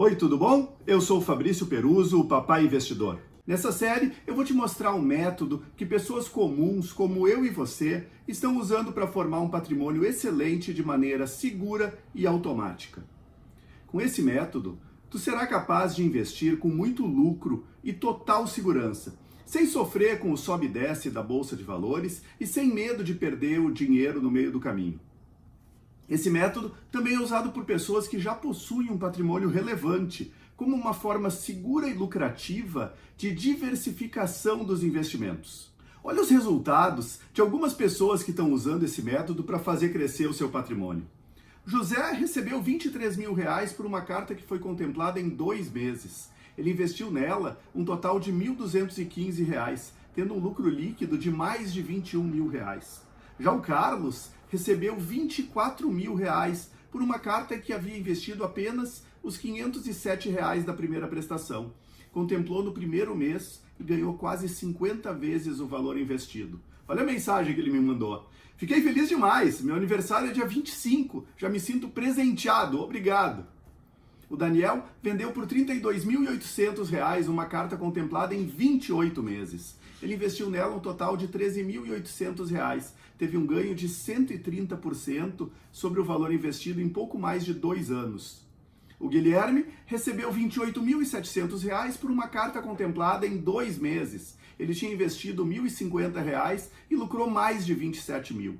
Oi, tudo bom? Eu sou o Fabrício Peruso, o Papai Investidor. Nessa série, eu vou te mostrar um método que pessoas comuns, como eu e você, estão usando para formar um patrimônio excelente de maneira segura e automática. Com esse método, tu será capaz de investir com muito lucro e total segurança, sem sofrer com o sobe e desce da Bolsa de Valores e sem medo de perder o dinheiro no meio do caminho. Esse método também é usado por pessoas que já possuem um patrimônio relevante, como uma forma segura e lucrativa de diversificação dos investimentos. Olha os resultados de algumas pessoas que estão usando esse método para fazer crescer o seu patrimônio. José recebeu R$23 mil por uma carta que foi contemplada em 2 meses. Ele investiu nela um total de R$1.215, tendo um lucro líquido de mais de R$21 mil. Já o Carlos recebeu R$24 mil por uma carta que havia investido apenas os R$507 da primeira prestação. Contemplou no primeiro mês e ganhou quase 50 vezes o valor investido. Olha a mensagem que ele me mandou. Fiquei feliz demais, meu aniversário é dia 25, já me sinto presenteado, obrigado. O Daniel vendeu por R$32.800 uma carta contemplada em 28 meses. Ele investiu nela um total de R$13.800, teve um ganho de 130% sobre o valor investido em pouco mais de 2 anos. O Guilherme recebeu R$28.700 por uma carta contemplada em 2 meses. Ele tinha investido R$1.050 e lucrou mais de 27 mil.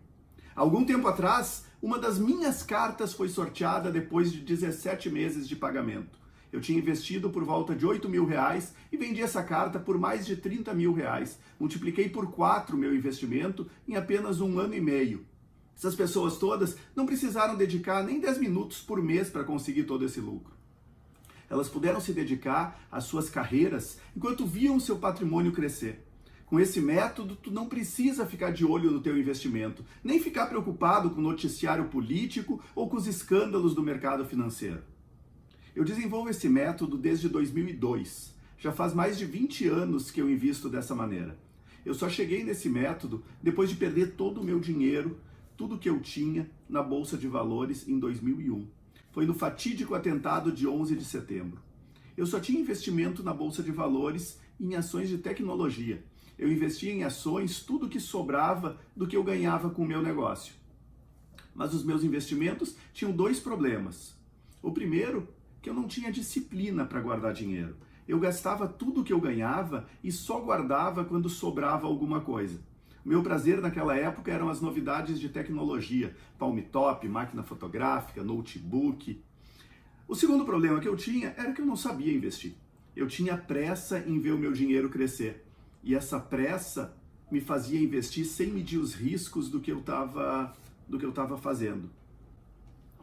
Algum tempo atrás, uma das minhas cartas foi sorteada depois de 17 meses de pagamento. Eu tinha investido por volta de R$8 mil e vendi essa carta por mais de R$30 mil. Multipliquei por 4 meu investimento em apenas 1 ano e meio. Essas pessoas todas não precisaram dedicar nem 10 minutos por mês para conseguir todo esse lucro. Elas puderam se dedicar às suas carreiras enquanto viam seu patrimônio crescer. Com esse método, tu não precisa ficar de olho no teu investimento, nem ficar preocupado com o noticiário político ou com os escândalos do mercado financeiro. Eu desenvolvo esse método desde 2002. Já faz mais de 20 anos que eu invisto dessa maneira. Eu só cheguei nesse método depois de perder todo o meu dinheiro, tudo que eu tinha, na Bolsa de Valores em 2001. Foi no fatídico atentado de 11 de setembro. Eu só tinha investimento na Bolsa de Valores em ações de tecnologia. Eu investia em ações tudo que sobrava do que eu ganhava com o meu negócio. Mas os meus investimentos tinham 2 problemas. O primeiro, que eu não tinha disciplina para guardar dinheiro. Eu gastava tudo que eu ganhava e só guardava quando sobrava alguma coisa. O meu prazer naquela época eram as novidades de tecnologia, palm top, máquina fotográfica, notebook. O segundo problema que eu tinha era que eu não sabia investir. Eu tinha pressa em ver o meu dinheiro crescer. E essa pressa me fazia investir sem medir os riscos do que eu estava fazendo.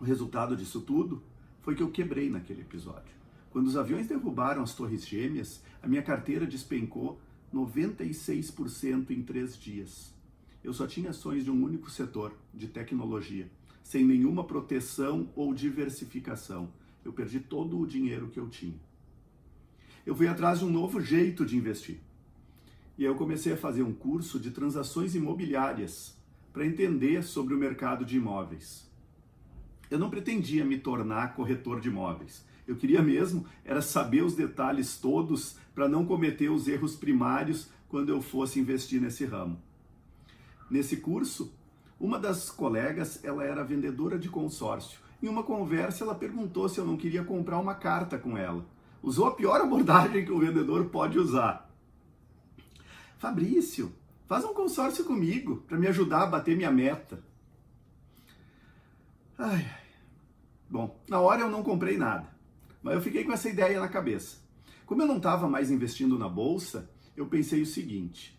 O resultado disso tudo foi que eu quebrei naquele episódio. Quando os aviões derrubaram as Torres Gêmeas, a minha carteira despencou 96% em 3 dias. Eu só tinha ações de um único setor, de tecnologia, sem nenhuma proteção ou diversificação. Eu perdi todo o dinheiro que eu tinha. Eu fui atrás de um novo jeito de investir. E aí eu comecei a fazer um curso de transações imobiliárias para entender sobre o mercado de imóveis. Eu não pretendia me tornar corretor de imóveis. Eu queria mesmo era saber os detalhes todos para não cometer os erros primários quando eu fosse investir nesse ramo. Nesse curso, uma das colegas, ela era vendedora de consórcio. Em uma conversa, ela perguntou se eu não queria comprar uma carta com ela. Usou a pior abordagem que o vendedor pode usar. Fabrício, faz um consórcio comigo para me ajudar a bater minha meta. Bom, na hora eu não comprei nada, mas eu fiquei com essa ideia na cabeça. Como eu não estava mais investindo na bolsa, eu pensei o seguinte: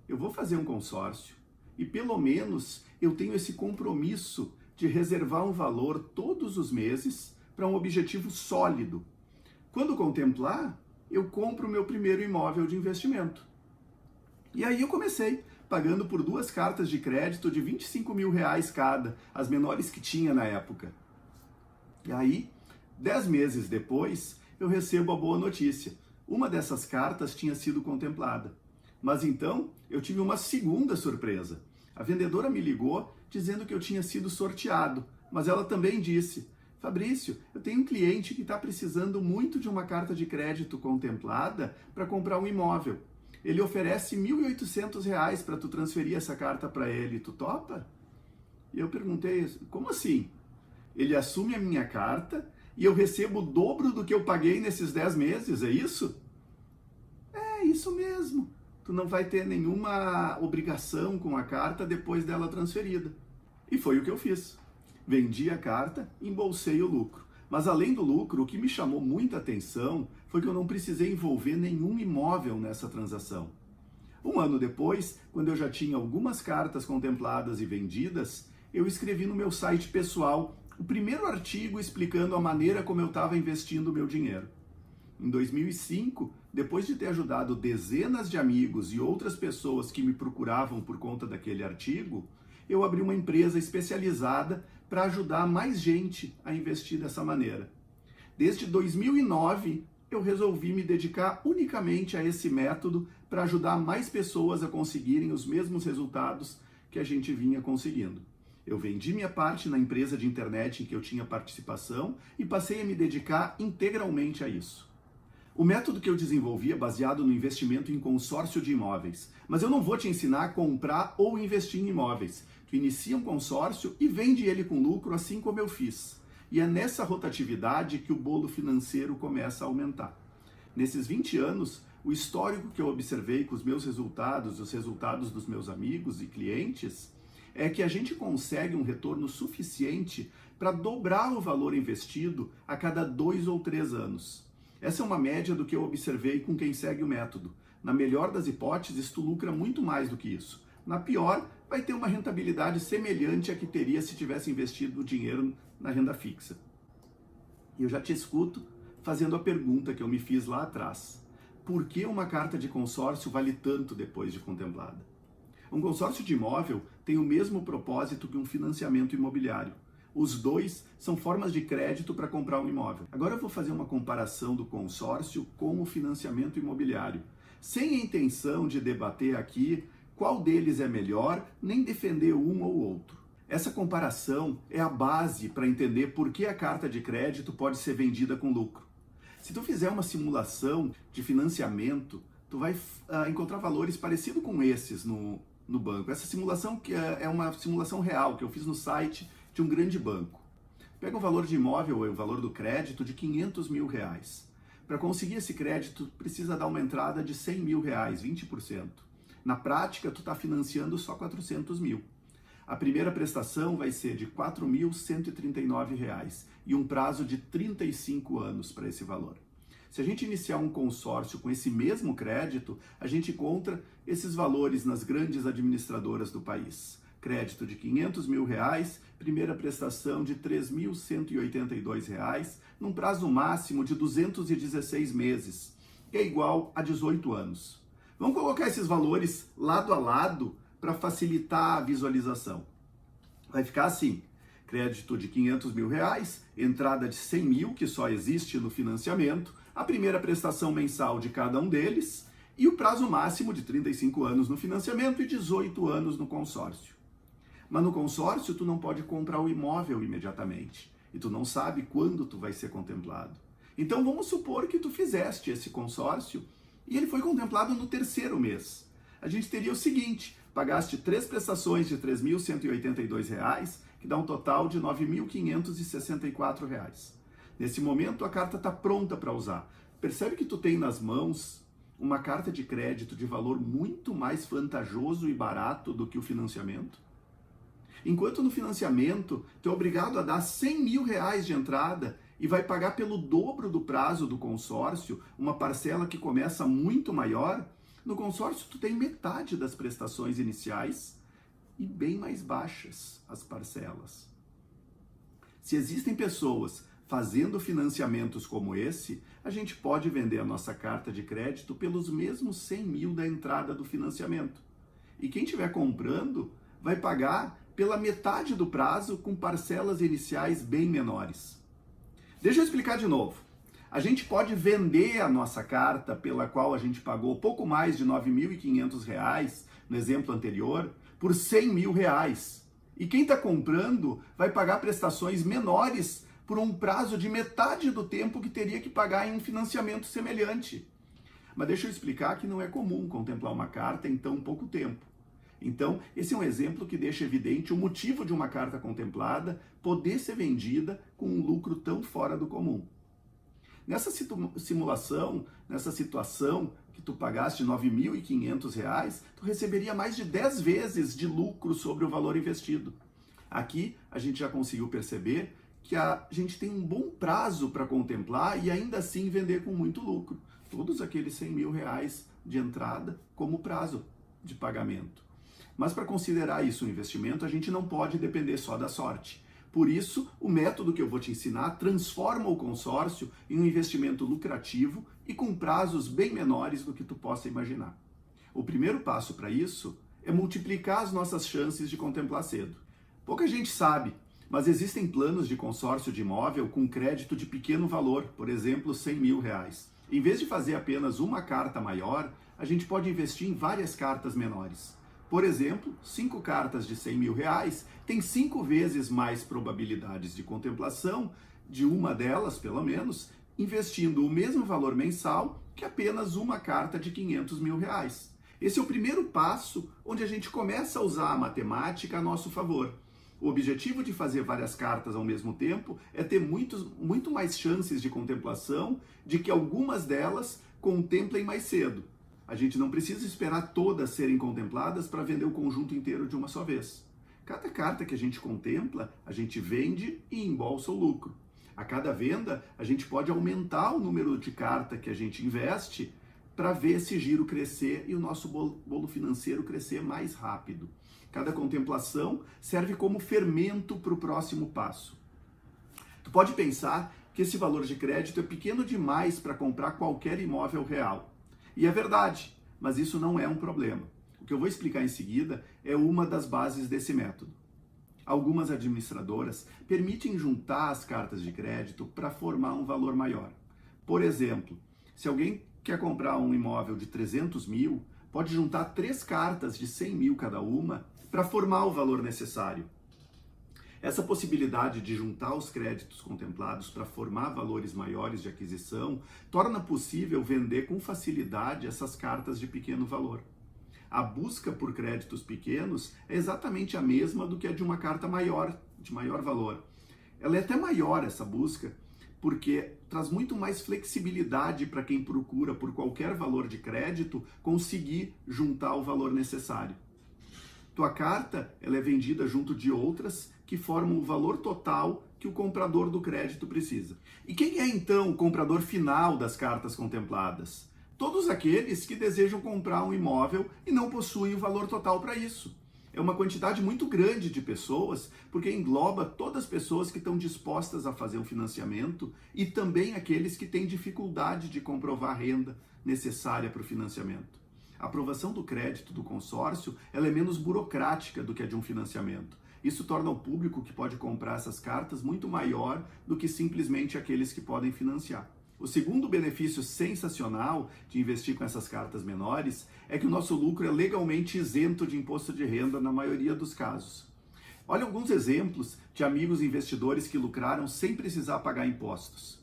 eu vou fazer um consórcio e pelo menos eu tenho esse compromisso de reservar um valor todos os meses para um objetivo sólido. Quando contemplar, eu compro o meu primeiro imóvel de investimento. E aí eu comecei, pagando por 2 cartas de crédito de R$25 mil cada, as menores que tinha na época. E aí, 10 meses depois, eu recebo a boa notícia. Uma dessas cartas tinha sido contemplada. Mas então, eu tive uma segunda surpresa. A vendedora me ligou dizendo que eu tinha sido sorteado, mas ela também disse: Fabrício, eu tenho um cliente que está precisando muito de uma carta de crédito contemplada para comprar um imóvel. Ele oferece R$ 1.800 para tu transferir essa carta para ele. Tu topa? E eu perguntei, como assim? Ele assume a minha carta e eu recebo o dobro do que eu paguei nesses 10 meses, é isso? É isso mesmo. Tu não vai ter nenhuma obrigação com a carta depois dela transferida. E foi o que eu fiz. Vendi a carta, embolsei o lucro. Mas além do lucro, o que me chamou muita atenção foi que eu não precisei envolver nenhum imóvel nessa transação. Um ano depois, quando eu já tinha algumas cartas contempladas e vendidas, eu escrevi no meu site pessoal o primeiro artigo explicando a maneira como eu estava investindo o meu dinheiro. Em 2005, depois de ter ajudado dezenas de amigos e outras pessoas que me procuravam por conta daquele artigo, eu abri uma empresa especializada para ajudar mais gente a investir dessa maneira. Desde 2009, eu resolvi me dedicar unicamente a esse método para ajudar mais pessoas a conseguirem os mesmos resultados que a gente vinha conseguindo. Eu vendi minha parte na empresa de internet em que eu tinha participação e passei a me dedicar integralmente a isso. O método que eu desenvolvi é baseado no investimento em consórcio de imóveis, mas eu não vou te ensinar a comprar ou investir em imóveis. Tu inicia um consórcio e vende ele com lucro, assim como eu fiz. E é nessa rotatividade que o bolo financeiro começa a aumentar. Nesses 20 anos, o histórico que eu observei com os meus resultados, os resultados dos meus amigos e clientes, é que a gente consegue um retorno suficiente para dobrar o valor investido a cada 2 ou 3 anos. Essa é uma média do que eu observei com quem segue o método. Na melhor das hipóteses, tu lucra muito mais do que isso. Na pior, vai ter uma rentabilidade semelhante à que teria se tivesse investido o dinheiro na renda fixa. E eu já te escuto fazendo a pergunta que eu me fiz lá atrás. Por que uma carta de consórcio vale tanto depois de contemplada? Um consórcio de imóvel tem o mesmo propósito que um financiamento imobiliário. Os dois são formas de crédito para comprar um imóvel. Agora eu vou fazer uma comparação do consórcio com o financiamento imobiliário, sem a intenção de debater aqui qual deles é melhor, nem defender um ou outro. Essa comparação é a base para entender por que a carta de crédito pode ser vendida com lucro. Se tu fizer uma simulação de financiamento, tu vai encontrar valores parecidos com esses no banco. Essa simulação que é uma simulação real que eu fiz no site de um grande banco. Pega o valor de imóvel, o valor do crédito de R$500 mil. Para conseguir esse crédito, precisa dar uma entrada de R$100 mil, 20%. Na prática, tu está financiando só R$400 mil. A primeira prestação vai ser de R$4.139 e um prazo de 35 anos para esse valor. Se a gente iniciar um consórcio com esse mesmo crédito, a gente encontra esses valores nas grandes administradoras do país. Crédito de R$500 mil, primeira prestação de R$3.182, num prazo máximo de 216 meses, que é igual a 18 anos. Vamos colocar esses valores lado a lado para facilitar a visualização. Vai ficar assim, crédito de R$500 mil, entrada de 100 mil, que só existe no financiamento, a primeira prestação mensal de cada um deles e o prazo máximo de 35 anos no financiamento e 18 anos no consórcio. Mas no consórcio tu não pode comprar o imóvel imediatamente e tu não sabe quando tu vai ser contemplado. Então vamos supor que tu fizeste esse consórcio e ele foi contemplado no 3º mês. A gente teria o seguinte, pagaste 3 prestações de R$3.182, que dá um total de R$9.564. Nesse momento a carta está pronta para usar. Percebe que tu tem nas mãos uma carta de crédito de valor muito mais vantajoso e barato do que o financiamento? Enquanto no financiamento, tu é obrigado a dar R$100 mil de entrada e vai pagar pelo dobro do prazo do consórcio, uma parcela que começa muito maior, no consórcio tu tem metade das prestações iniciais e bem mais baixas as parcelas. Se existem pessoas fazendo financiamentos como esse, a gente pode vender a nossa carta de crédito pelos mesmos 100 mil da entrada do financiamento. E quem estiver comprando vai pagar pela metade do prazo com parcelas iniciais bem menores. Deixa eu explicar de novo. A gente pode vender a nossa carta, pela qual a gente pagou pouco mais de R$9.500, no exemplo anterior, por R$100 mil. E quem está comprando vai pagar prestações menores por um prazo de metade do tempo que teria que pagar em um financiamento semelhante. Mas deixa eu explicar que não é comum contemplar uma carta em tão pouco tempo. Então, esse é um exemplo que deixa evidente o motivo de uma carta contemplada poder ser vendida com um lucro tão fora do comum. Nessa simulação, nessa situação que tu pagaste R$ 9.500, tu receberia mais de 10 vezes de lucro sobre o valor investido. Aqui a gente já conseguiu perceber que a gente tem um bom prazo para contemplar e ainda assim vender com muito lucro. Todos aqueles R$ 100.000 de entrada como prazo de pagamento. Mas para considerar isso um investimento, a gente não pode depender só da sorte. Por isso, o método que eu vou te ensinar transforma o consórcio em um investimento lucrativo e com prazos bem menores do que tu possa imaginar. O primeiro passo para isso é multiplicar as nossas chances de contemplar cedo. Pouca gente sabe, mas existem planos de consórcio de imóvel com crédito de pequeno valor, por exemplo, R$ 100.000. Em vez de fazer apenas uma carta maior, a gente pode investir em várias cartas menores. Por exemplo, 5 cartas de R$ 100.000 têm 5 vezes mais probabilidades de contemplação de uma delas, pelo menos, investindo o mesmo valor mensal que apenas uma carta de R$ 500.000. Esse é o primeiro passo onde a gente começa a usar a matemática a nosso favor. O objetivo de fazer várias cartas ao mesmo tempo é ter muito mais chances de contemplação, de que algumas delas contemplem mais cedo. A gente não precisa esperar todas serem contempladas para vender o conjunto inteiro de uma só vez. Cada carta que a gente contempla, a gente vende e embolsa o lucro. A cada venda, a gente pode aumentar o número de carta que a gente investe para ver esse giro crescer e o nosso bolo financeiro crescer mais rápido. Cada contemplação serve como fermento para o próximo passo. Tu pode pensar que esse valor de crédito é pequeno demais para comprar qualquer imóvel real. E é verdade, mas isso não é um problema. O que eu vou explicar em seguida é uma das bases desse método. Algumas administradoras permitem juntar as cartas de crédito para formar um valor maior. Por exemplo, se alguém quer comprar um imóvel de 300 mil, pode juntar 3 cartas de 100 mil cada uma para formar o valor necessário. Essa possibilidade de juntar os créditos contemplados para formar valores maiores de aquisição torna possível vender com facilidade essas cartas de pequeno valor. A busca por créditos pequenos é exatamente a mesma do que a de uma carta maior, de maior valor. Ela é até maior, essa busca, porque traz muito mais flexibilidade para quem procura por qualquer valor de crédito conseguir juntar o valor necessário. Tua carta ela é vendida junto de outras que formam o valor total que o comprador do crédito precisa. E quem é então o comprador final das cartas contempladas? Todos aqueles que desejam comprar um imóvel e não possuem o valor total para isso. É uma quantidade muito grande de pessoas, porque engloba todas as pessoas que estão dispostas a fazer um financiamento e também aqueles que têm dificuldade de comprovar a renda necessária para o financiamento. A aprovação do crédito do consórcio ela é menos burocrática do que a de um financiamento. Isso torna o público que pode comprar essas cartas muito maior do que simplesmente aqueles que podem financiar. O segundo benefício sensacional de investir com essas cartas menores é que o nosso lucro é legalmente isento de imposto de renda na maioria dos casos. Olha alguns exemplos de amigos investidores que lucraram sem precisar pagar impostos.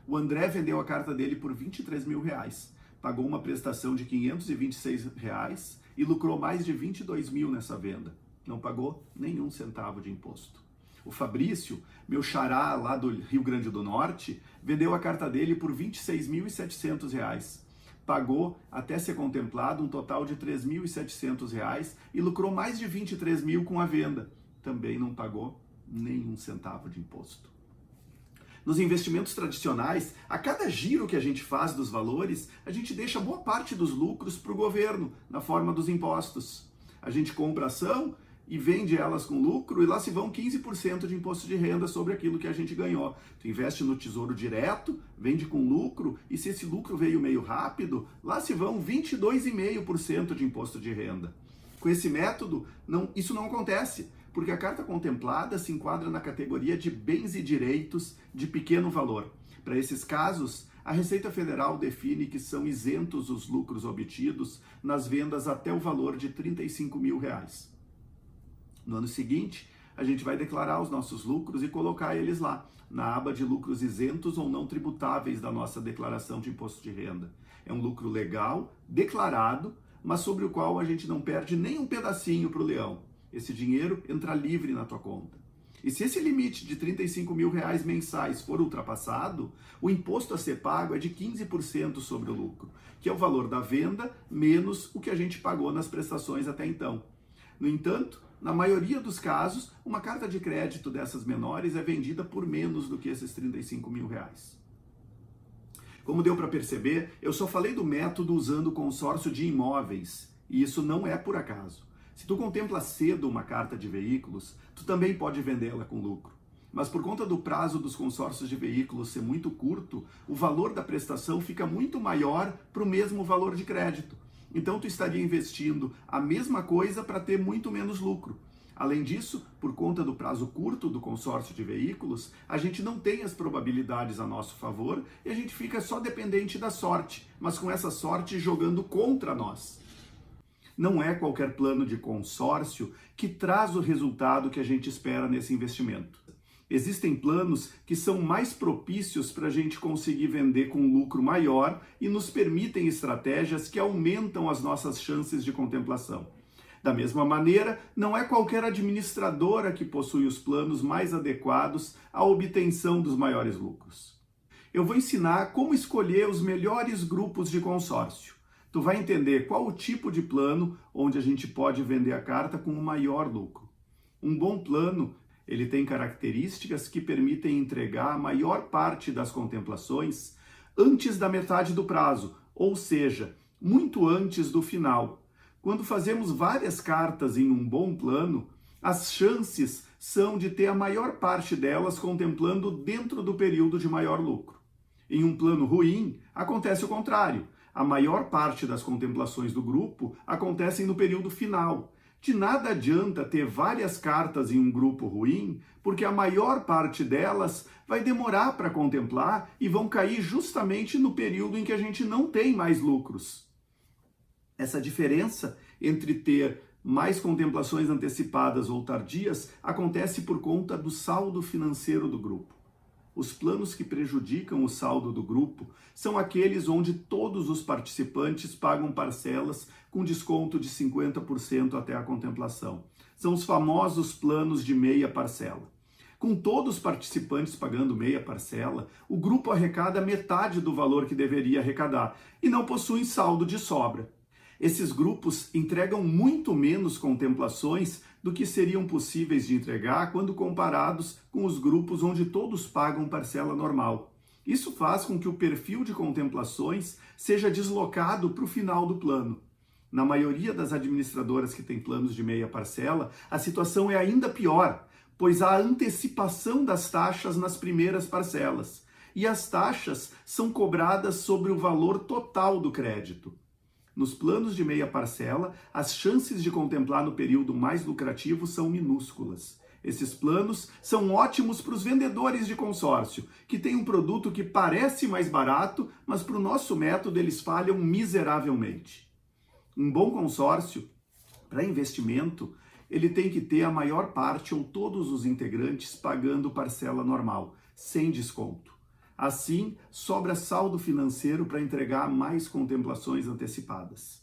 O André vendeu a carta dele por R$ 23.000, pagou uma prestação de R$ 526 e lucrou mais de 22 mil nessa venda. Não pagou nenhum centavo de imposto. O Fabrício, meu xará lá do Rio Grande do Norte, vendeu a carta dele por R$ 26.700. Pagou, até ser contemplado, um total de R$ 3.700 e lucrou mais de 23 mil com a venda. Também não pagou nenhum centavo de imposto. Nos investimentos tradicionais, a cada giro que a gente faz dos valores, a gente deixa boa parte dos lucros para o governo, na forma dos impostos. A gente compra ação e vende elas com lucro e lá se vão 15% de imposto de renda sobre aquilo que a gente ganhou. Tu investe no Tesouro Direto, vende com lucro e se esse lucro veio meio rápido, lá se vão 22,5% de imposto de renda. Com esse método, isso não acontece, porque a carta contemplada se enquadra na categoria de bens e direitos de pequeno valor. Para esses casos, a Receita Federal define que são isentos os lucros obtidos nas vendas até o valor de R$ 35.000. No ano seguinte, a gente vai declarar os nossos lucros e colocar eles lá, na aba de lucros isentos ou não tributáveis da nossa declaração de imposto de renda. É um lucro legal, declarado, mas sobre o qual a gente não perde nem um pedacinho para o leão. Esse dinheiro entra livre na tua conta. E se esse limite de R$35 mil mensais for ultrapassado, o imposto a ser pago é de 15% sobre o lucro, que é o valor da venda menos o que a gente pagou nas prestações até então. No entanto, na maioria dos casos, uma carta de crédito dessas menores é vendida por menos do que esses R$35 mil. Como deu para perceber, eu só falei do método usando o consórcio de imóveis, e isso não é por acaso. Se tu contempla cedo uma carta de veículos, tu também pode vendê-la com lucro. Mas por conta do prazo dos consórcios de veículos ser muito curto, o valor da prestação fica muito maior para o mesmo valor de crédito. Então tu estaria investindo a mesma coisa para ter muito menos lucro. Além disso, por conta do prazo curto do consórcio de veículos, a gente não tem as probabilidades a nosso favor e a gente fica só dependente da sorte, mas com essa sorte jogando contra nós. Não é qualquer plano de consórcio que traz o resultado que a gente espera nesse investimento. Existem planos que são mais propícios para a gente conseguir vender com lucro maior e nos permitem estratégias que aumentam as nossas chances de contemplação. Da mesma maneira, não é qualquer administradora que possui os planos mais adequados à obtenção dos maiores lucros. Eu vou ensinar como escolher os melhores grupos de consórcio. Tu vai entender qual o tipo de plano onde a gente pode vender a carta com o maior lucro. Um bom plano, ele tem características que permitem entregar a maior parte das contemplações antes da metade do prazo, ou seja, muito antes do final. Quando fazemos várias cartas em um bom plano, as chances são de ter a maior parte delas contemplando dentro do período de maior lucro. Em um plano ruim, acontece o contrário. A maior parte das contemplações do grupo acontecem no período final. De nada adianta ter várias cartas em um grupo ruim, porque a maior parte delas vai demorar para contemplar e vão cair justamente no período em que a gente não tem mais lucros. Essa diferença entre ter mais contemplações antecipadas ou tardias acontece por conta do saldo financeiro do grupo. Os planos que prejudicam o saldo do grupo são aqueles onde todos os participantes pagam parcelas com desconto de 50% até a contemplação. São os famosos planos de meia parcela. Com todos os participantes pagando meia parcela, o grupo arrecada metade do valor que deveria arrecadar e não possui saldo de sobra. Esses grupos entregam muito menos contemplações do que seriam possíveis de entregar quando comparados com os grupos onde todos pagam parcela normal. Isso faz com que o perfil de contemplações seja deslocado para o final do plano. Na maioria das administradoras que têm planos de meia parcela, a situação é ainda pior, pois há antecipação das taxas nas primeiras parcelas, e as taxas são cobradas sobre o valor total do crédito. Nos planos de meia parcela, as chances de contemplar no período mais lucrativo são minúsculas. Esses planos são ótimos para os vendedores de consórcio, que têm um produto que parece mais barato, mas para o nosso método eles falham miseravelmente. Um bom consórcio, para investimento, ele tem que ter a maior parte ou todos os integrantes pagando parcela normal, sem desconto. Assim, sobra saldo financeiro para entregar mais contemplações antecipadas.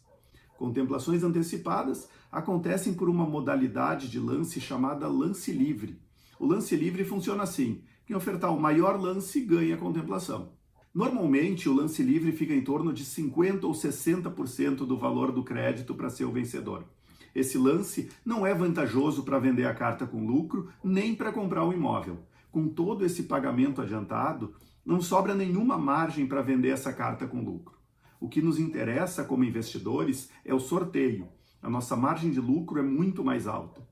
Contemplações antecipadas acontecem por uma modalidade de lance chamada lance livre. O lance livre funciona assim: quem ofertar o maior lance ganha a contemplação. Normalmente, o lance livre fica em torno de 50% ou 60% do valor do crédito para ser o vencedor. Esse lance não é vantajoso para vender a carta com lucro, nem para comprar o imóvel. Com todo esse pagamento adiantado, não sobra nenhuma margem para vender essa carta com lucro. O que nos interessa como investidores é o sorteio. A nossa margem de lucro é muito mais alta.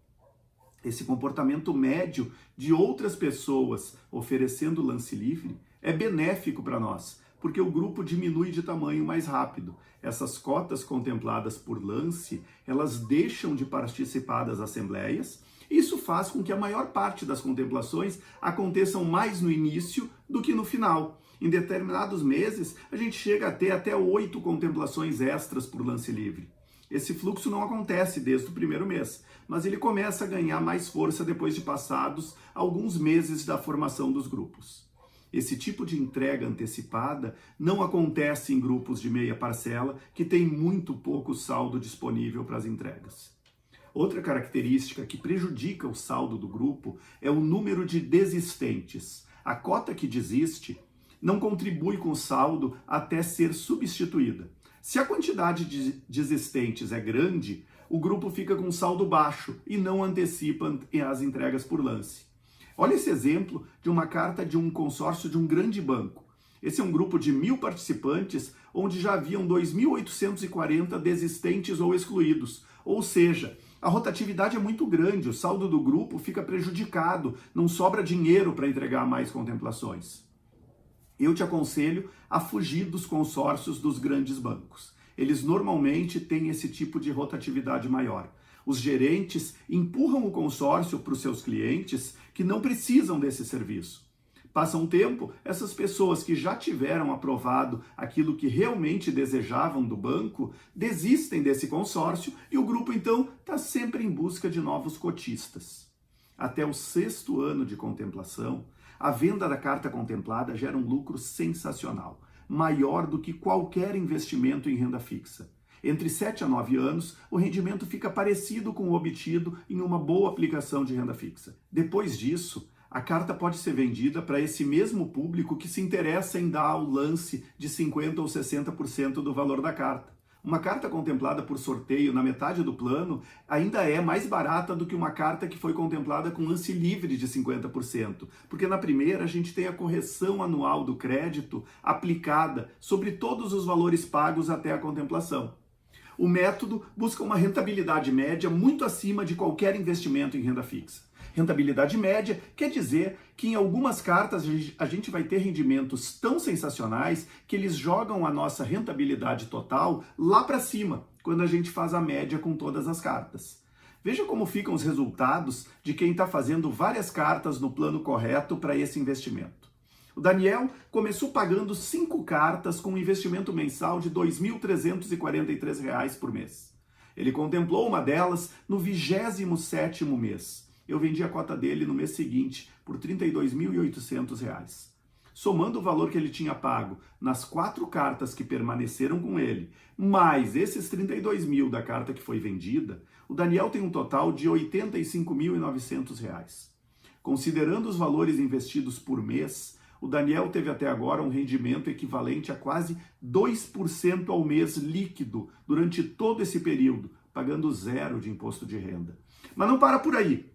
Esse comportamento médio de outras pessoas oferecendo lance livre é benéfico para nós, porque o grupo diminui de tamanho mais rápido. Essas cotas contempladas por lance, elas deixam de participar das assembleias. Isso faz com que a maior parte das contemplações aconteçam mais no início do que no final. Em determinados meses, a gente chega a ter até 8 contemplações extras por lance livre. Esse fluxo não acontece desde o primeiro mês, mas ele começa a ganhar mais força depois de passados alguns meses da formação dos grupos. Esse tipo de entrega antecipada não acontece em grupos de meia parcela que tem muito pouco saldo disponível para as entregas. Outra característica que prejudica o saldo do grupo é o número de desistentes. A cota que desiste não contribui com o saldo até ser substituída. Se a quantidade de desistentes é grande, o grupo fica com saldo baixo e não antecipa as entregas por lance. Olha esse exemplo de uma carta de um consórcio de um grande banco. Esse é um grupo de 1.000 participantes, onde já haviam 2.840 desistentes ou excluídos. Ou seja, a rotatividade é muito grande, o saldo do grupo fica prejudicado, não sobra dinheiro para entregar mais contemplações. Eu te aconselho a fugir dos consórcios dos grandes bancos. Eles normalmente têm esse tipo de rotatividade maior. Os gerentes empurram o consórcio para os seus clientes que não precisam desse serviço. Passa um tempo, essas pessoas que já tiveram aprovado aquilo que realmente desejavam do banco, desistem desse consórcio e o grupo então está sempre em busca de novos cotistas. Até o 6º ano de contemplação, a venda da carta contemplada gera um lucro sensacional, maior do que qualquer investimento em renda fixa. Entre 7 a 9 anos, o rendimento fica parecido com o obtido em uma boa aplicação de renda fixa. Depois disso, a carta pode ser vendida para esse mesmo público que se interessa em dar o lance de 50% ou 60% do valor da carta. Uma carta contemplada por sorteio na metade do plano ainda é mais barata do que uma carta que foi contemplada com lance livre de 50%, porque na primeira a gente tem a correção anual do crédito aplicada sobre todos os valores pagos até a contemplação. O método busca uma rentabilidade média muito acima de qualquer investimento em renda fixa. Rentabilidade média quer dizer que em algumas cartas a gente vai ter rendimentos tão sensacionais que eles jogam a nossa rentabilidade total lá para cima, quando a gente faz a média com todas as cartas. Veja como ficam os resultados de quem está fazendo várias cartas no plano correto para esse investimento. O Daniel começou pagando 5 cartas com um investimento mensal de R$ 2.343 por mês. Ele contemplou uma delas no 27º mês. Eu vendi a cota dele no mês seguinte por R$ 32.800. Somando o valor que ele tinha pago nas 4 cartas que permaneceram com ele, mais esses 32 mil da carta que foi vendida, o Daniel tem um total de R$ 85.900. Considerando os valores investidos por mês, o Daniel teve até agora um rendimento equivalente a quase 2% ao mês líquido durante todo esse período, pagando 0 de imposto de renda. Mas não para por aí.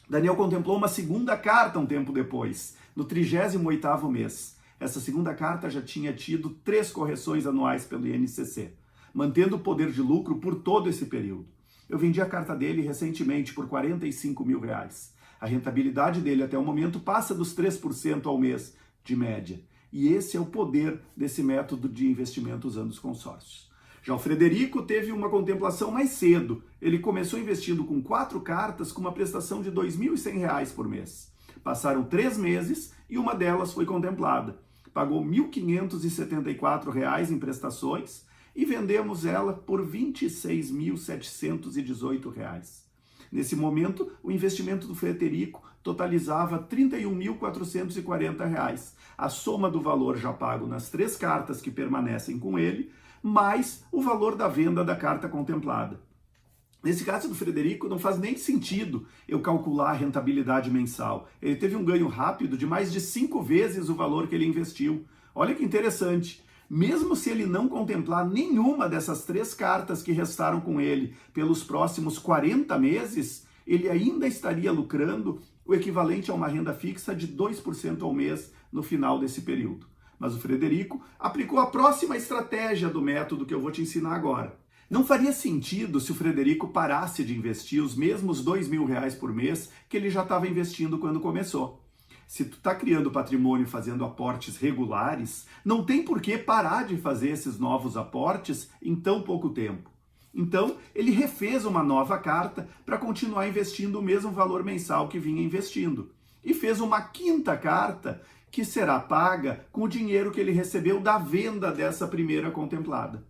Daniel contemplou uma segunda carta um tempo depois, no 38º mês. Essa segunda carta já tinha tido 3 correções anuais pelo INCC, mantendo o poder de lucro por todo esse período. Eu vendi a carta dele recentemente por R$ 45 mil. A rentabilidade dele até o momento passa dos 3% ao mês de média. E esse é o poder desse método de investimento usando os consórcios. Já o Frederico teve uma contemplação mais cedo. Ele começou investindo com 4 cartas com uma prestação de R$ 2.100 por mês. Passaram 3 meses e uma delas foi contemplada. Pagou R$ 1.574 em prestações e vendemos ela por R$ 26.718. Nesse momento, o investimento do Frederico totalizava R$ 31.440. A soma do valor já pago nas 3 cartas que permanecem com ele, mais o valor da venda da carta contemplada. Nesse caso do Frederico, não faz nem sentido eu calcular a rentabilidade mensal. Ele teve um ganho rápido de mais de 5 vezes o valor que ele investiu. Olha que interessante. Mesmo se ele não contemplar nenhuma dessas 3 cartas que restaram com ele pelos próximos 40 meses, ele ainda estaria lucrando o equivalente a uma renda fixa de 2% ao mês no final desse período. Mas o Frederico aplicou a próxima estratégia do método que eu vou te ensinar agora. Não faria sentido se o Frederico parasse de investir os mesmos R$ 2.000 por mês que ele já estava investindo quando começou. Se tu está criando patrimônio e fazendo aportes regulares, não tem por que parar de fazer esses novos aportes em tão pouco tempo. Então, ele refez uma nova carta para continuar investindo o mesmo valor mensal que vinha investindo. E fez uma 5ª carta que será paga com o dinheiro que ele recebeu da venda dessa primeira contemplada.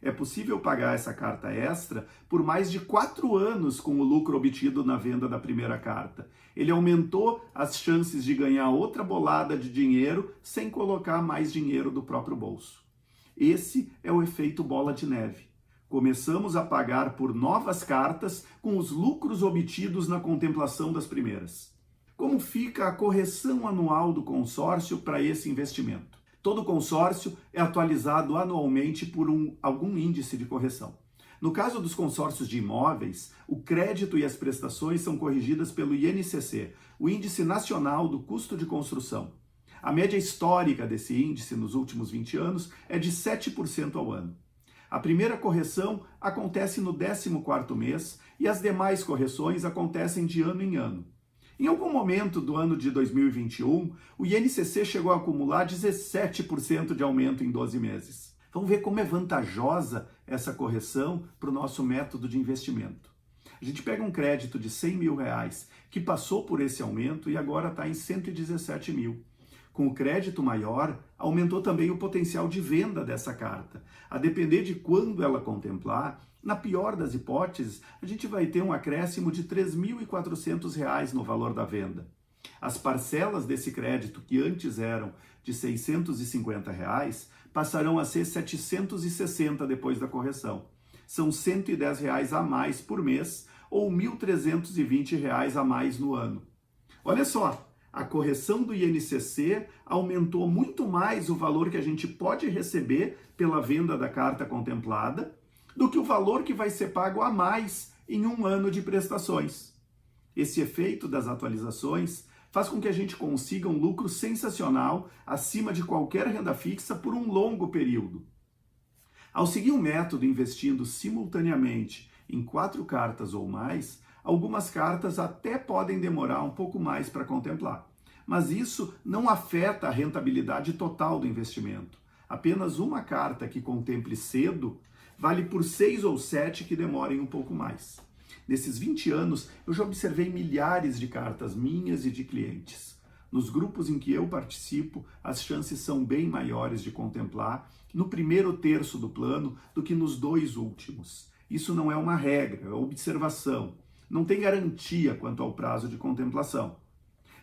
É possível pagar essa carta extra por mais de 4 anos com o lucro obtido na venda da primeira carta. Ele aumentou as chances de ganhar outra bolada de dinheiro sem colocar mais dinheiro do próprio bolso. Esse é o efeito bola de neve. Começamos a pagar por novas cartas com os lucros obtidos na contemplação das primeiras. Como fica a correção anual do consórcio para esse investimento? Todo consórcio é atualizado anualmente por algum índice de correção. No caso dos consórcios de imóveis, o crédito e as prestações são corrigidas pelo INCC, o Índice Nacional do Custo de Construção. A média histórica desse índice nos últimos 20 anos é de 7% ao ano. A primeira correção acontece no 14º mês e as demais correções acontecem de ano em ano. Em algum momento do ano de 2021, o INCC chegou a acumular 17% de aumento em 12 meses. Vamos ver como é vantajosa essa correção para o nosso método de investimento. A gente pega um crédito de R$100 mil que passou por esse aumento e agora está em 117 mil. Com o crédito maior, aumentou também o potencial de venda dessa carta. A depender de quando ela contemplar, na pior das hipóteses, a gente vai ter um acréscimo de R$ 3.400 no valor da venda. As parcelas desse crédito, que antes eram de R$ 650, passarão a ser R$ 760 depois da correção. São R$ 110 a mais por mês ou R$ 1.320 a mais no ano. Olha só! A correção do INCC aumentou muito mais o valor que a gente pode receber pela venda da carta contemplada do que o valor que vai ser pago a mais em um ano de prestações. Esse efeito das atualizações faz com que a gente consiga um lucro sensacional acima de qualquer renda fixa por um longo período. Ao seguir o método investindo simultaneamente em 4 cartas ou mais, algumas cartas até podem demorar um pouco mais para contemplar. Mas isso não afeta a rentabilidade total do investimento. Apenas uma carta que contemple cedo vale por 6 ou 7 que demorem um pouco mais. Nesses 20 anos, eu já observei milhares de cartas minhas e de clientes. Nos grupos em que eu participo, as chances são bem maiores de contemplar no primeiro terço do plano do que nos 2 últimos. Isso não é uma regra, é observação. Não tem garantia quanto ao prazo de contemplação.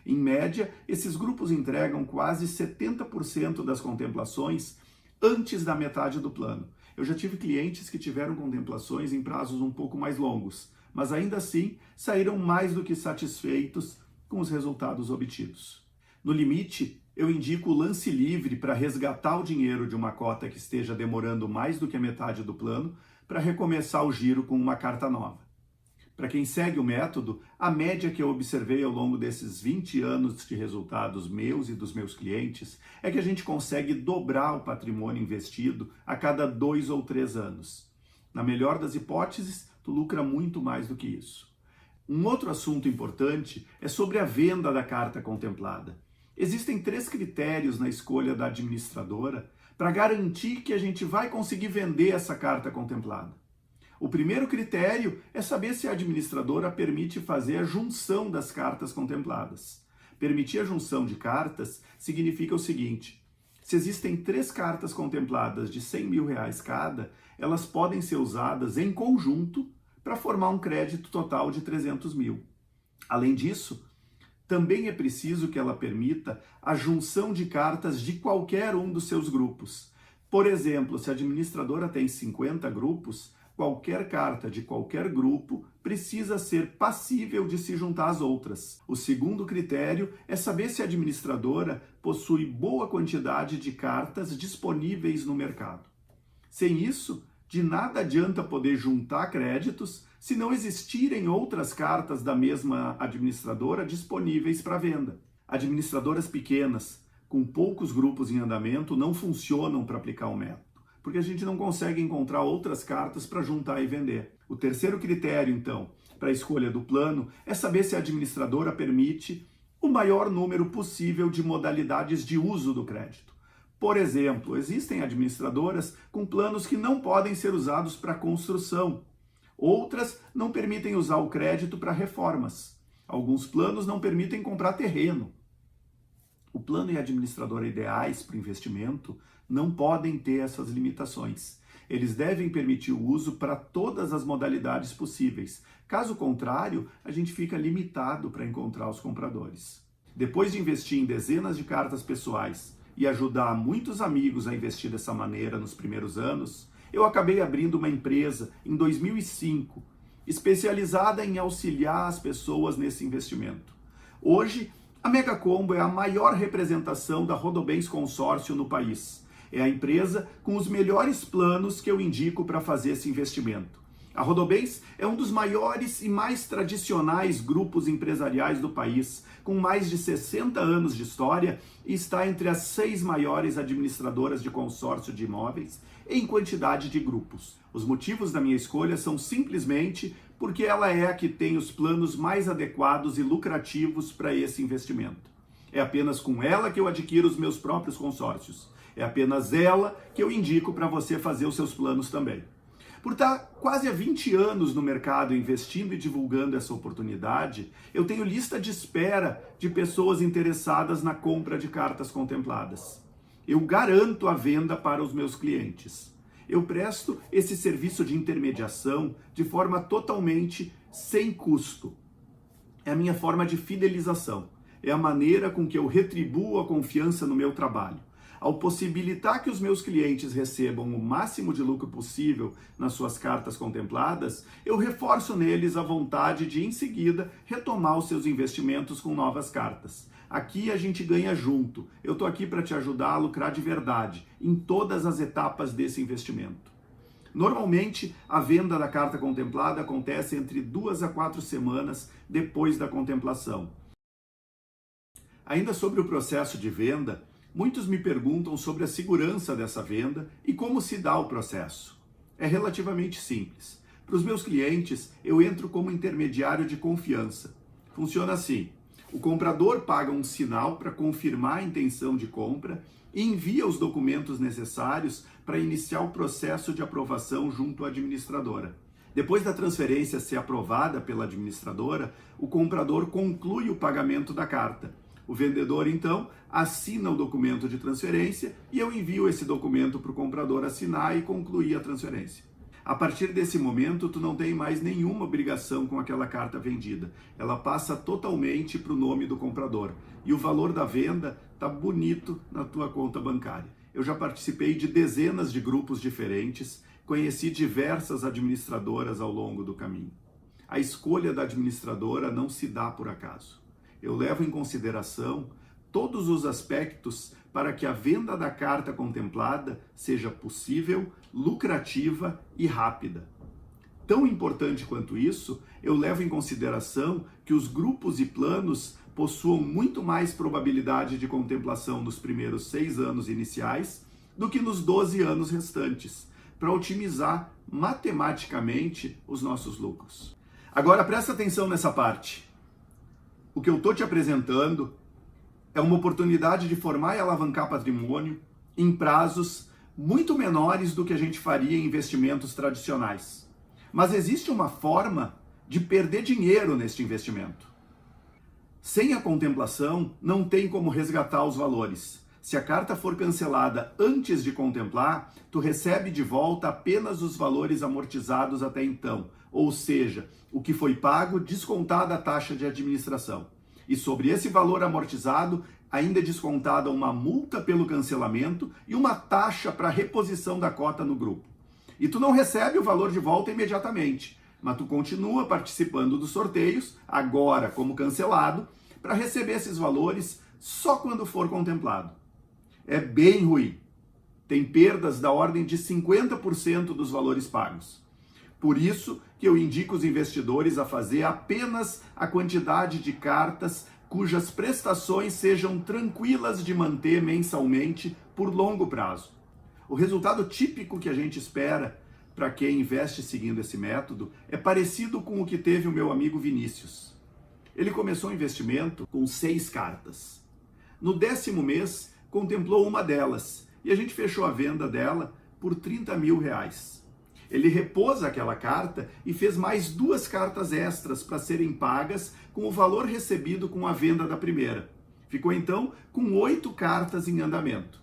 Em média, esses grupos entregam quase 70% das contemplações antes da metade do plano. Eu já tive clientes que tiveram contemplações em prazos um pouco mais longos, mas ainda assim saíram mais do que satisfeitos com os resultados obtidos. No limite, eu indico o lance livre para resgatar o dinheiro de uma cota que esteja demorando mais do que a metade do plano para recomeçar o giro com uma carta nova. Para quem segue o método, a média que eu observei ao longo desses 20 anos de resultados meus e dos meus clientes é que a gente consegue dobrar o patrimônio investido a cada 2 ou 3 anos. Na melhor das hipóteses, tu lucra muito mais do que isso. Um outro assunto importante é sobre a venda da carta contemplada. Existem 3 critérios na escolha da administradora para garantir que a gente vai conseguir vender essa carta contemplada. O primeiro critério é saber se a administradora permite fazer a junção das cartas contempladas. Permitir a junção de cartas significa o seguinte: se existem 3 cartas contempladas de R$100 mil cada, elas podem ser usadas em conjunto para formar um crédito total de 300 mil. Além disso, também é preciso que ela permita a junção de cartas de qualquer um dos seus grupos. Por exemplo, se a administradora tem 50 grupos, qualquer carta de qualquer grupo precisa ser passível de se juntar às outras. O segundo critério é saber se a administradora possui boa quantidade de cartas disponíveis no mercado. Sem isso, de nada adianta poder juntar créditos se não existirem outras cartas da mesma administradora disponíveis para venda. Administradoras pequenas, com poucos grupos em andamento, não funcionam para aplicar o método, porque a gente não consegue encontrar outras cartas para juntar e vender. O terceiro critério, então, para a escolha do plano é saber se a administradora permite o maior número possível de modalidades de uso do crédito. Por exemplo, existem administradoras com planos que não podem ser usados para construção. Outras não permitem usar o crédito para reformas. Alguns planos não permitem comprar terreno. O plano e a administradora ideais para o investimento não podem ter essas limitações. Eles devem permitir o uso para todas as modalidades possíveis. Caso contrário, a gente fica limitado para encontrar os compradores. Depois de investir em dezenas de cartas pessoais e ajudar muitos amigos a investir dessa maneira nos primeiros anos, eu acabei abrindo uma empresa em 2005, especializada em auxiliar as pessoas nesse investimento. Hoje, a Mega Combo é a maior representação da Rodobens Consórcio no país. É a empresa com os melhores planos que eu indico para fazer esse investimento. A Rodobens é um dos maiores e mais tradicionais grupos empresariais do país, com mais de 60 anos de história e está entre as 6 maiores administradoras de consórcio de imóveis em quantidade de grupos. Os motivos da minha escolha são simplesmente porque ela é a que tem os planos mais adequados e lucrativos para esse investimento. É apenas com ela que eu adquiro os meus próprios consórcios. É apenas ela que eu indico para você fazer os seus planos também. Por estar quase há 20 anos no mercado investindo e divulgando essa oportunidade, eu tenho lista de espera de pessoas interessadas na compra de cartas contempladas. Eu garanto a venda para os meus clientes. Eu presto esse serviço de intermediação de forma totalmente sem custo. É a minha forma de fidelização. É a maneira com que eu retribuo a confiança no meu trabalho. Ao possibilitar que os meus clientes recebam o máximo de lucro possível nas suas cartas contempladas, eu reforço neles a vontade de, em seguida, retomar os seus investimentos com novas cartas. Aqui a gente ganha junto. Eu estou aqui para te ajudar a lucrar de verdade, em todas as etapas desse investimento. Normalmente, a venda da carta contemplada acontece entre 2 a 4 semanas depois da contemplação. Ainda sobre o processo de venda, muitos me perguntam sobre a segurança dessa venda e como se dá o processo. É relativamente simples. Para os meus clientes, eu entro como intermediário de confiança. Funciona assim: o comprador paga um sinal para confirmar a intenção de compra e envia os documentos necessários para iniciar o processo de aprovação junto à administradora. Depois da transferência ser aprovada pela administradora, o comprador conclui o pagamento da carta. O vendedor, então, assina o documento de transferência e eu envio esse documento para o comprador assinar e concluir a transferência. A partir desse momento, tu não tem mais nenhuma obrigação com aquela carta vendida. Ela passa totalmente para o nome do comprador. E o valor da venda está bonito na tua conta bancária. Eu já participei de dezenas de grupos diferentes, conheci diversas administradoras ao longo do caminho. A escolha da administradora não se dá por acaso. Eu levo em consideração todos os aspectos para que a venda da carta contemplada seja possível, lucrativa e rápida. Tão importante quanto isso, eu levo em consideração que os grupos e planos possuam muito mais probabilidade de contemplação nos primeiros 6 anos iniciais do que nos 12 anos restantes, para otimizar matematicamente os nossos lucros. Agora presta atenção nessa parte. O que eu estou te apresentando é uma oportunidade de formar e alavancar patrimônio em prazos muito menores do que a gente faria em investimentos tradicionais. Mas existe uma forma de perder dinheiro neste investimento. Sem a contemplação, não tem como resgatar os valores. Se a carta for cancelada antes de contemplar, tu recebe de volta apenas os valores amortizados até então, ou seja, o que foi pago descontada a taxa de administração. E sobre esse valor amortizado, ainda é descontada uma multa pelo cancelamento e uma taxa para reposição da cota no grupo. E tu não recebe o valor de volta imediatamente, mas tu continua participando dos sorteios, agora como cancelado, para receber esses valores só quando for contemplado. É bem ruim. Tem perdas da ordem de 50% dos valores pagos. Por isso que eu indico os investidores a fazer apenas a quantidade de cartas cujas prestações sejam tranquilas de manter mensalmente por longo prazo. O resultado típico que a gente espera para quem investe seguindo esse método é parecido com o que teve o meu amigo Vinícius. Ele começou o investimento com 6 cartas. No 10º mês, contemplou uma delas e a gente fechou a venda dela por R$30 mil. Ele repôs aquela carta e fez mais 2 cartas extras para serem pagas com o valor recebido com a venda da primeira. Ficou então com 8 cartas em andamento.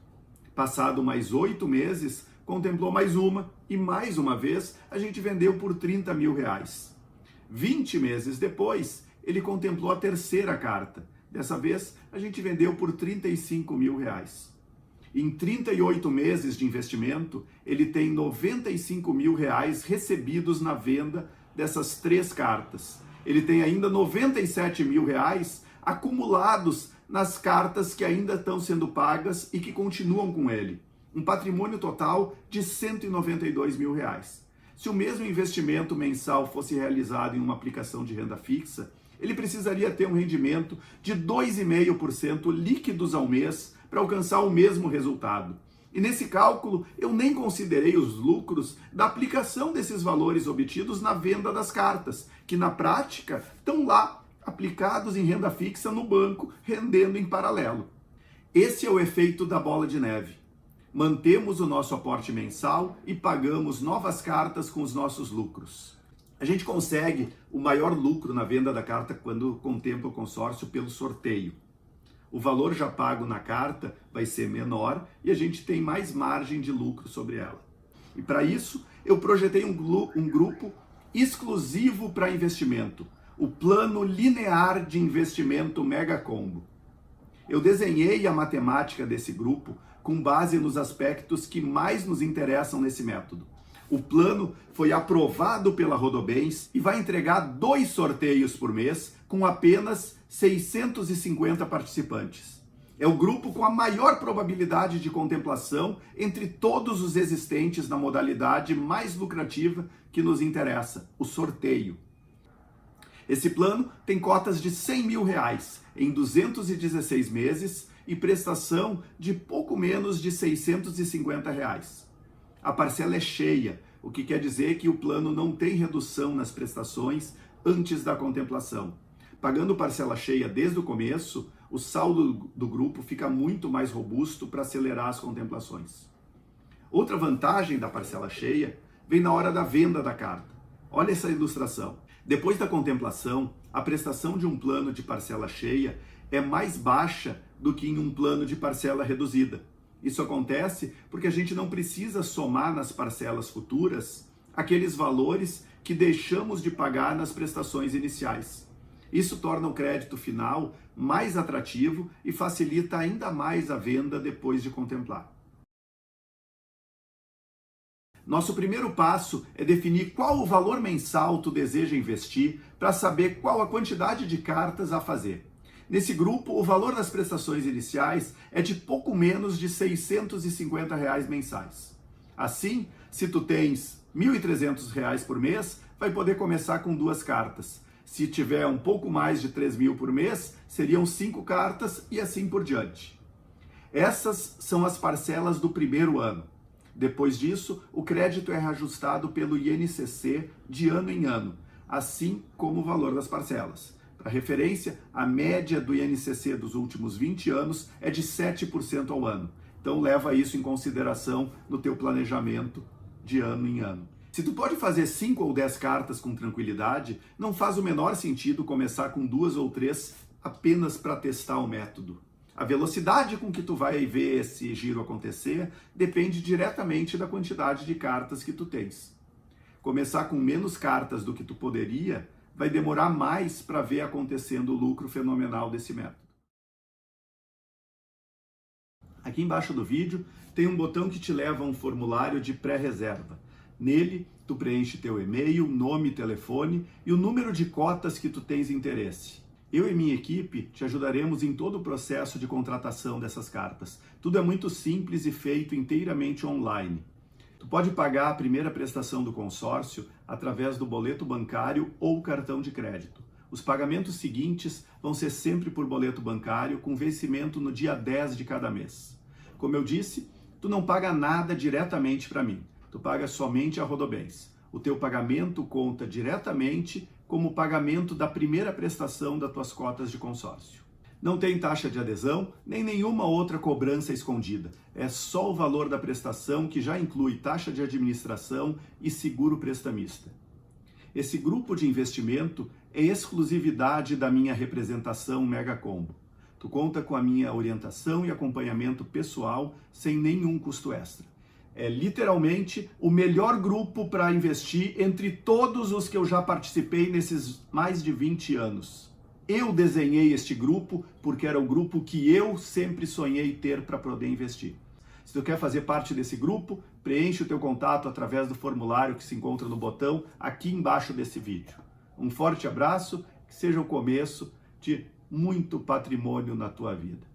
Passado mais 8 meses, contemplou mais uma e mais uma vez a gente vendeu por R$30 mil. 20 meses depois, ele contemplou a terceira carta. Dessa vez, a gente vendeu por R$35 mil. Em 38 meses de investimento, ele tem R$95 mil recebidos na venda dessas 3 cartas. Ele tem ainda R$97 mil acumulados nas cartas que ainda estão sendo pagas e que continuam com ele. Um patrimônio total de R$192 mil. Se o mesmo investimento mensal fosse realizado em uma aplicação de renda fixa, ele precisaria ter um rendimento de 2,5% líquidos ao mês para alcançar o mesmo resultado. E nesse cálculo, eu nem considerei os lucros da aplicação desses valores obtidos na venda das cartas, que na prática estão lá aplicados em renda fixa no banco, rendendo em paralelo. Esse é o efeito da bola de neve. Mantemos o nosso aporte mensal e pagamos novas cartas com os nossos lucros. A gente consegue o maior lucro na venda da carta quando contempla o consórcio pelo sorteio. O valor já pago na carta vai ser menor e a gente tem mais margem de lucro sobre ela. E para isso, eu projetei um grupo exclusivo para investimento, o Plano Linear de Investimento Mega Combo. Eu desenhei a matemática desse grupo com base nos aspectos que mais nos interessam nesse método. O plano foi aprovado pela Rodobens e vai entregar 2 sorteios por mês com apenas 650 participantes. É o grupo com a maior probabilidade de contemplação entre todos os existentes na modalidade mais lucrativa que nos interessa, o sorteio. Esse plano tem cotas de R$100 mil em 216 meses e prestação de pouco menos de R$650. A parcela é cheia, o que quer dizer que o plano não tem redução nas prestações antes da contemplação. Pagando parcela cheia desde o começo, o saldo do grupo fica muito mais robusto para acelerar as contemplações. Outra vantagem da parcela cheia vem na hora da venda da carta. Olha essa ilustração. Depois da contemplação, a prestação de um plano de parcela cheia é mais baixa do que em um plano de parcela reduzida. Isso acontece porque a gente não precisa somar nas parcelas futuras aqueles valores que deixamos de pagar nas prestações iniciais. Isso torna o crédito final mais atrativo e facilita ainda mais a venda depois de contemplar. Nosso primeiro passo é definir qual o valor mensal tu deseja investir para saber qual a quantidade de cartas a fazer. Nesse grupo, o valor das prestações iniciais é de pouco menos de R$650 mensais. Assim, se tu tens R$1.300 por mês, vai poder começar com 2 cartas. Se tiver um pouco mais de R$3.000 por mês, seriam 5 cartas e assim por diante. Essas são as parcelas do primeiro ano. Depois disso, o crédito é reajustado pelo INCC de ano em ano, assim como o valor das parcelas. Para referência, a média do INCC dos últimos 20 anos é de 7% ao ano. Então leva isso em consideração no teu planejamento de ano em ano. Se tu pode fazer 5 ou 10 cartas com tranquilidade, não faz o menor sentido começar com 2 ou 3 apenas para testar o método. A velocidade com que tu vai ver esse giro acontecer depende diretamente da quantidade de cartas que tu tens. Começar com menos cartas do que tu poderia vai demorar mais para ver acontecendo o lucro fenomenal desse método. Aqui embaixo do vídeo tem um botão que te leva a um formulário de pré-reserva. Nele, tu preenche teu e-mail, nome, telefone e o número de cotas que tu tens interesse. Eu e minha equipe te ajudaremos em todo o processo de contratação dessas cartas. Tudo é muito simples e feito inteiramente online. Tu pode pagar a primeira prestação do consórcio através do boleto bancário ou cartão de crédito. Os pagamentos seguintes vão ser sempre por boleto bancário, com vencimento no dia 10 de cada mês. Como eu disse, tu não paga nada diretamente para mim. Tu paga somente a Rodobens. O teu pagamento conta diretamente como pagamento da primeira prestação das tuas cotas de consórcio. Não tem taxa de adesão, nem nenhuma outra cobrança escondida. É só o valor da prestação, que já inclui taxa de administração e seguro prestamista. Esse grupo de investimento é exclusividade da minha representação Mega Combo. Tu conta com a minha orientação e acompanhamento pessoal sem nenhum custo extra. É literalmente o melhor grupo para investir entre todos os que eu já participei nesses mais de 20 anos. Eu desenhei este grupo porque era o grupo que eu sempre sonhei ter para poder investir. Se tu quer fazer parte desse grupo, preenche o teu contato através do formulário que se encontra no botão aqui embaixo desse vídeo. Um forte abraço, que seja o começo de muito patrimônio na tua vida.